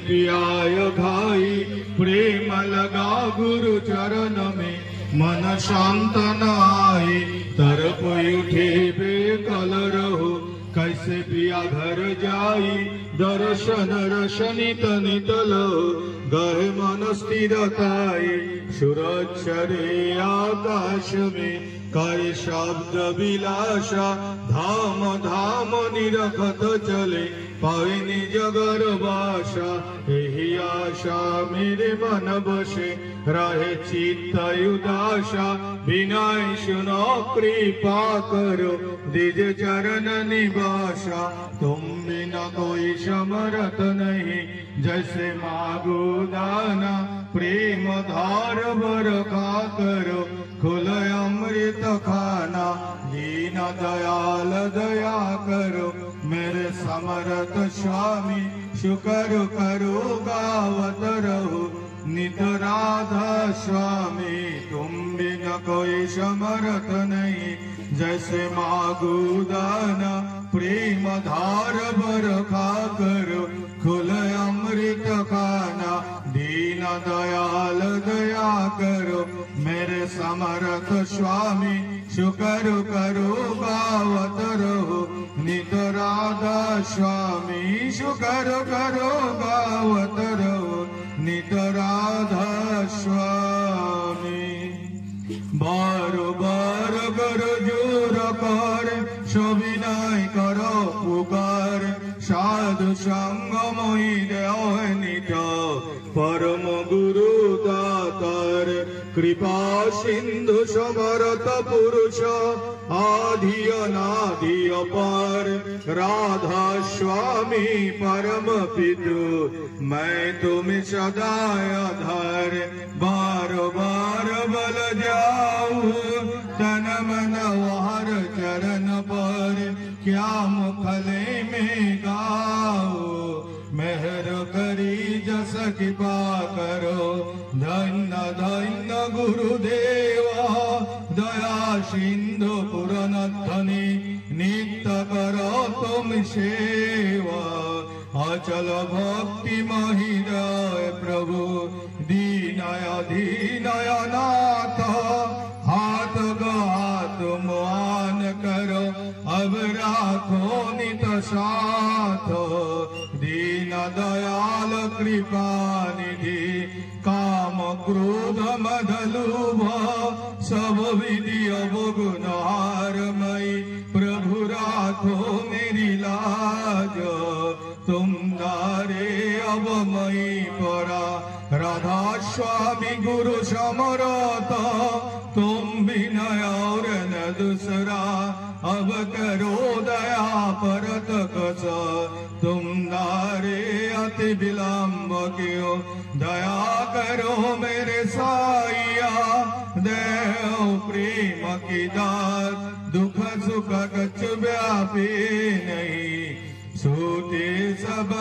पियाय घाई प्रेम लगा गुरु चरण में मन शांत न आए तरप उठे बेकल रहो कैसे पिया घर जाई दर्शन रशनित नितल गहे मन स्थिरताई सुरक्षरे आकाश में काय शब्द विलासा धाम धाम निरखत चले पाए निज घर बासा यही आशा मेरे मन बसे रहे चित्त उदासा विनय सुनो कृपा करो दिज चरण निवासा तुम बिना कोई समरथ नहीं जैसे मागो दाना प्रेम धार बरखा करो खुल अमृत खाना दीन दयाल दया करो मेरे समरथ स्वामी शुक्र करो गावत रहो नित राधा स्वामी तुम बिना कोई समरथ नहीं जैसे मागो दाना प्रेम धार बरखा करो खुल अमृत खाना दीन दयाल दया करो मेरे समरथ स्वामी शुक्र करो गावत रहो नित राधा स्वामी शुक्र करो गावत रहो नित राधा स्वामी बार बार कर जोर कर सविनय करो पुकार साधु संग मोहि देव नित परम गुरु दातार कृपा सिंधु समरथ पुरुष आधि अनाधि अपार राधा स्वामी परम पितु मैं तुम सदा आधार बार बार बल जाऊं तन मन वार चरण पर क्या मुखले में गाओ मेहर करी जस कृपा करो धन्य धन्य गुरुदेवा दया सिंधु पुरनथनी नित्य करो तुम सेवा अचल भक्ति महिदय प्रभु दीनय दीनय नाथ हाथ हाथ मान करो अब राखो नित साथ दीन दयाल कृपा निधि काम क्रोध मद लोभ सब विधि अवगुणहारमयी प्रभु राखो मेरी लाज तुम दारे अब मई परा राधा स्वामी गुरु समरथ तुम विनय और न दूसरा अब करो दया परत कस तुम नारे अति विलम्ब क्यों दया करो मेरे साइया देव प्रेम की दात दुख सुख कछ व्यापी नहीं सूते सब